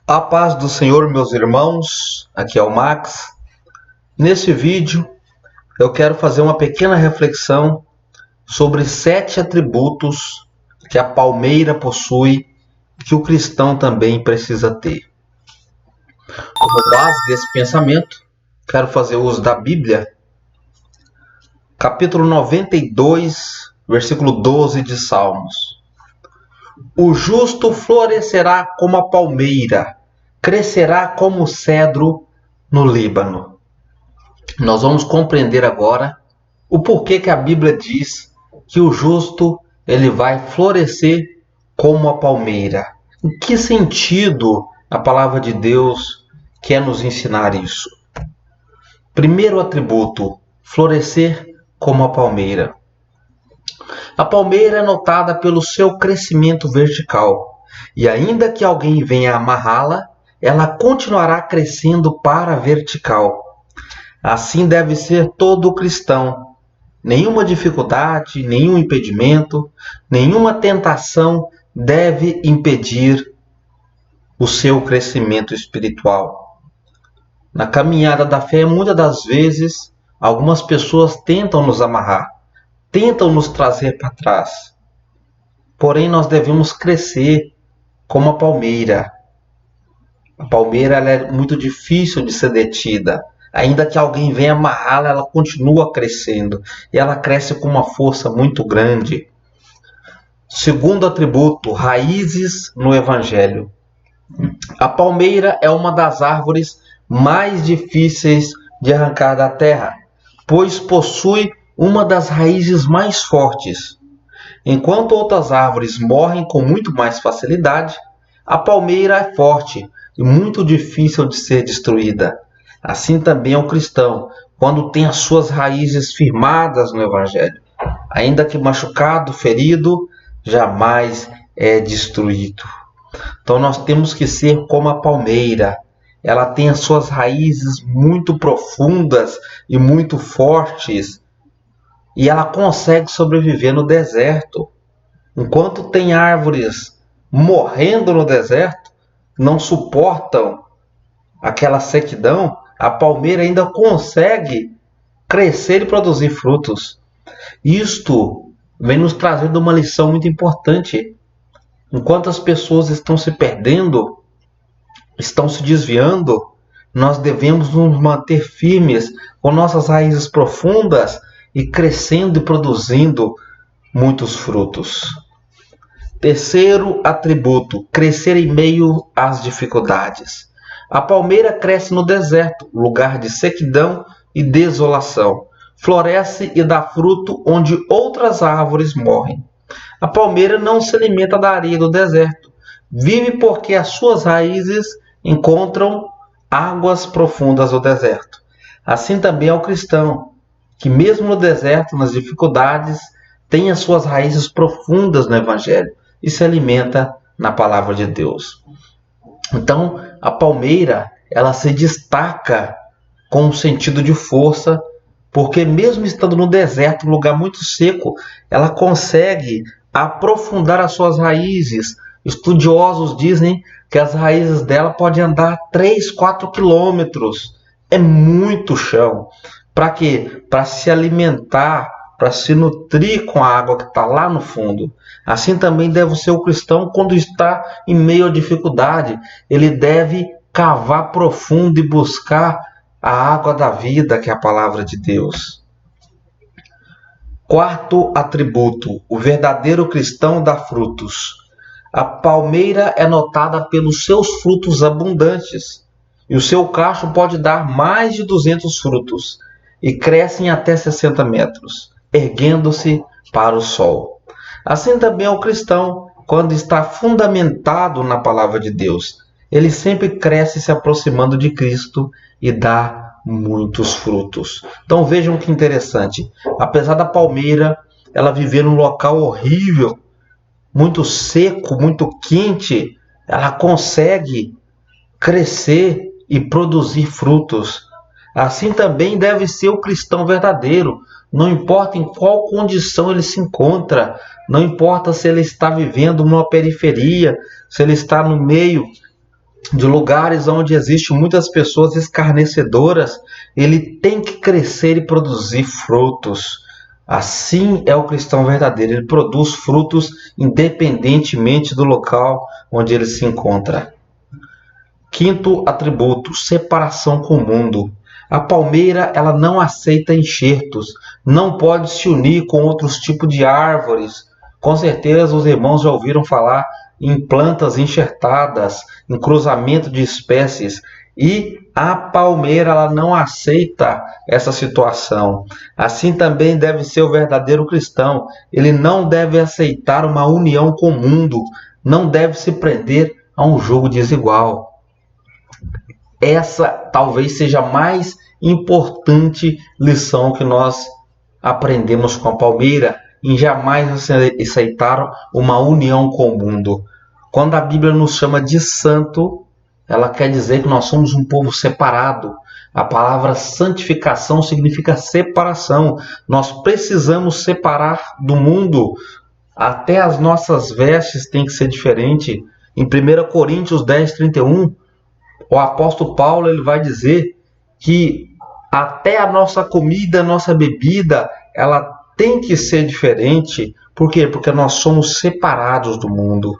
A paz do Senhor, meus irmãos, aqui é o Max. Nesse vídeo eu quero fazer uma pequena reflexão sobre 7 atributos que a palmeira possui e que o cristão também precisa ter. Como base desse pensamento, quero fazer uso da Bíblia, capítulo 92, versículo 12 de Salmos. O justo florescerá como a palmeira, crescerá como o cedro no Líbano. Nós vamos compreender agora o porquê que a Bíblia diz que o justo ele vai florescer como a palmeira. Em que sentido a palavra de Deus quer nos ensinar isso? Primeiro atributo, florescer como a palmeira. A palmeira é notada pelo seu crescimento vertical, e ainda que alguém venha amarrá-la, ela continuará crescendo para a vertical. Assim deve ser todo cristão. Nenhuma dificuldade, nenhum impedimento, nenhuma tentação deve impedir o seu crescimento espiritual. Na caminhada da fé, muitas das vezes, algumas pessoas tentam nos amarrar, tentam nos trazer para trás. Porém, nós devemos crescer como a palmeira. A palmeira ela é muito difícil de ser detida. Ainda que alguém venha amarrá-la, ela continua crescendo. E ela cresce com uma força muito grande. Segundo atributo, raízes no Evangelho. A palmeira é uma das árvores mais difíceis de arrancar da terra, pois possui uma das raízes mais fortes. Enquanto outras árvores morrem com muito mais facilidade, a palmeira é forte e muito difícil de ser destruída. Assim também é o cristão, quando tem as suas raízes firmadas no Evangelho. Ainda que machucado, ferido, jamais é destruído. Então nós temos que ser como a palmeira. Ela tem as suas raízes muito profundas e muito fortes. E ela consegue sobreviver no deserto. Enquanto tem árvores morrendo no deserto, não suportam aquela sequidão, a palmeira ainda consegue crescer e produzir frutos. Isto vem nos trazendo uma lição muito importante. Enquanto as pessoas estão se perdendo, estão se desviando, nós devemos nos manter firmes com nossas raízes profundas e crescendo e produzindo muitos frutos. Terceiro atributo, crescer em meio às dificuldades. A palmeira cresce no deserto, lugar de sequidão e desolação. Floresce e dá fruto onde outras árvores morrem. A palmeira não se alimenta da areia do deserto. Vive porque as suas raízes encontram águas profundas do deserto. Assim também é o cristão, que mesmo no deserto, nas dificuldades, tem as suas raízes profundas no Evangelho e se alimenta na palavra de Deus. Então, a palmeira, ela se destaca com um sentido de força, porque mesmo estando no deserto, um lugar muito seco, ela consegue aprofundar as suas raízes. Estudiosos dizem que as raízes dela podem andar 3, 4 quilômetros. É muito chão. Para quê? Para se alimentar, para se nutrir com a água que está lá no fundo. Assim também deve ser o cristão quando está em meio à dificuldade. Ele deve cavar profundo e buscar a água da vida, que é a palavra de Deus. Quarto atributo, o verdadeiro cristão dá frutos. A palmeira é notada pelos seus frutos abundantes, e o seu cacho pode dar mais de 200 frutos, e crescem até 60 metros, erguendo-se para o sol. Assim também é o cristão, quando está fundamentado na palavra de Deus. Ele sempre cresce se aproximando de Cristo e dá muitos frutos. Então vejam que interessante. Apesar da palmeira ela viver num local horrível, muito seco, muito quente, ela consegue crescer e produzir frutos. Assim também deve ser o cristão verdadeiro. Não importa em qual condição ele se encontra, não importa se ele está vivendo numa periferia, se ele está no meio de lugares onde existem muitas pessoas escarnecedoras, ele tem que crescer e produzir frutos. Assim é o cristão verdadeiro, ele produz frutos independentemente do local onde ele se encontra. Quinto atributo, separação com o mundo. A palmeira, ela não aceita enxertos, não pode se unir com outros tipos de árvores. Com certeza os irmãos já ouviram falar em plantas enxertadas, em cruzamento de espécies. E a palmeira, ela não aceita essa situação. Assim também deve ser o verdadeiro cristão. Ele não deve aceitar uma união com o mundo, não deve se prender a um jogo desigual. Essa talvez seja a mais importante lição que nós aprendemos com a palmeira, em jamais aceitar uma união com o mundo. Quando a Bíblia nos chama de santo, ela quer dizer que nós somos um povo separado. A palavra santificação significa separação. Nós precisamos separar do mundo. Até as nossas vestes têm que ser diferentes. Em 1 Coríntios 10:31, o apóstolo Paulo ele vai dizer que até a nossa comida, a nossa bebida, ela tem que ser diferente. Por quê? Porque nós somos separados do mundo.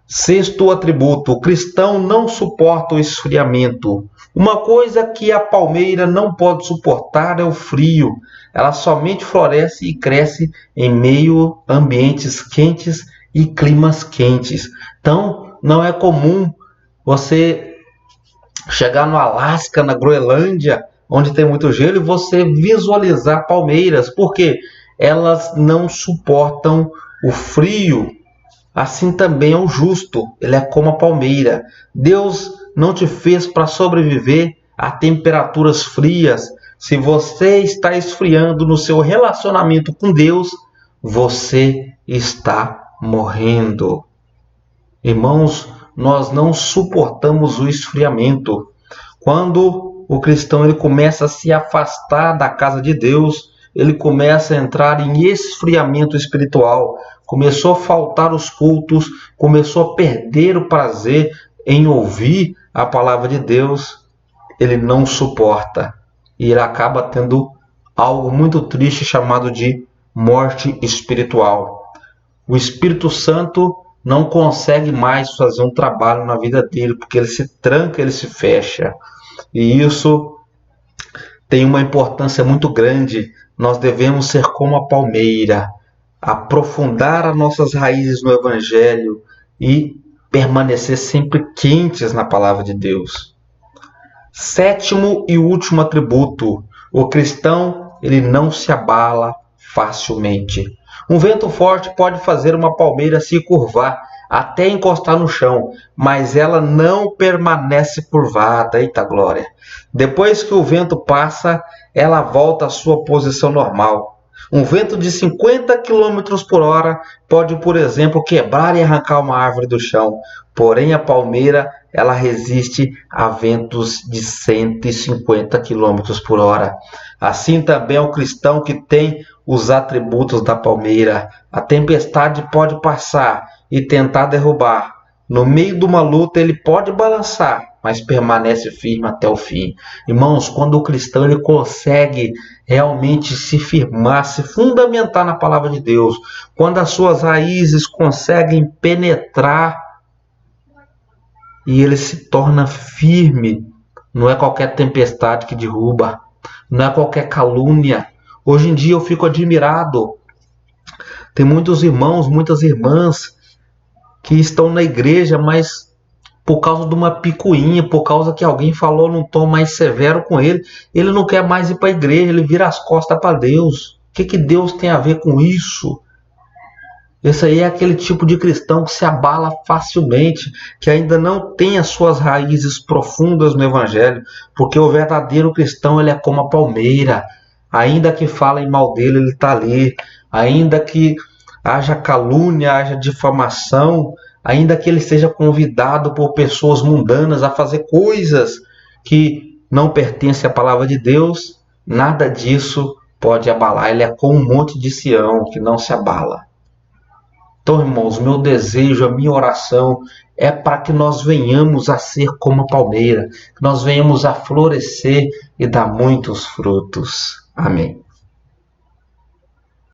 Sexto atributo, o cristão não suporta o esfriamento. Uma coisa que a palmeira não pode suportar é o frio. Ela somente floresce e cresce em meio a ambientes quentes e climas quentes. Então, não é comum você chegar no Alasca, na Groenlândia, onde tem muito gelo, e você visualizar palmeiras, porque elas não suportam o frio. Assim também é o justo, ele é como a palmeira. Deus não te fez para sobreviver a temperaturas frias. Se você está esfriando no seu relacionamento com Deus, você está morrendo. Irmãos, nós não suportamos o esfriamento. Quando o cristão ele começa a se afastar da casa de Deus, ele começa a entrar em esfriamento espiritual. Começou a faltar os cultos, começou a perder o prazer em ouvir a palavra de Deus. Ele não suporta e ele acaba tendo algo muito triste chamado de morte espiritual. O Espírito Santo não consegue mais fazer um trabalho na vida dele, porque ele se tranca, ele se fecha. E isso tem uma importância muito grande. Nós devemos ser como a palmeira, aprofundar as nossas raízes no Evangelho e permanecer sempre quentes na palavra de Deus. Sétimo e último atributo, o cristão ele não se abala facilmente. Um vento forte pode fazer uma palmeira se curvar até encostar no chão, mas ela não permanece curvada. Eita glória! Depois que o vento passa, ela volta à sua posição normal. Um vento de 50 km por hora pode, por exemplo, quebrar e arrancar uma árvore do chão. Porém, a palmeira ela resiste a ventos de 150 km por hora. Assim também é o cristão que tem os atributos da palmeira. A tempestade pode passar e tentar derrubar. No meio de uma luta ele pode balançar, mas permanece firme até o fim. Irmãos, quando o cristão ele consegue realmente se firmar, se fundamentar na palavra de Deus, quando as suas raízes conseguem penetrar e ele se torna firme, não é qualquer tempestade que derruba, não é qualquer calúnia. Hoje em dia eu fico admirado. Tem muitos irmãos, muitas irmãs que estão na igreja, mas por causa de uma picuinha, por causa que alguém falou num tom mais severo com ele, ele não quer mais ir para a igreja, ele vira as costas para Deus. O que Deus tem a ver com isso? Esse aí é aquele tipo de cristão que se abala facilmente, que ainda não tem as suas raízes profundas no Evangelho, porque o verdadeiro cristão ele é como a palmeira. Ainda que falem mal dele, ele está ali. Ainda que haja calúnia, haja difamação, ainda que ele seja convidado por pessoas mundanas a fazer coisas que não pertencem à palavra de Deus, nada disso pode abalar. Ele é como um monte de Sião que não se abala. Então, irmãos, meu desejo, a minha oração é para que nós venhamos a ser como a palmeira, que nós venhamos a florescer e dar muitos frutos. Amém.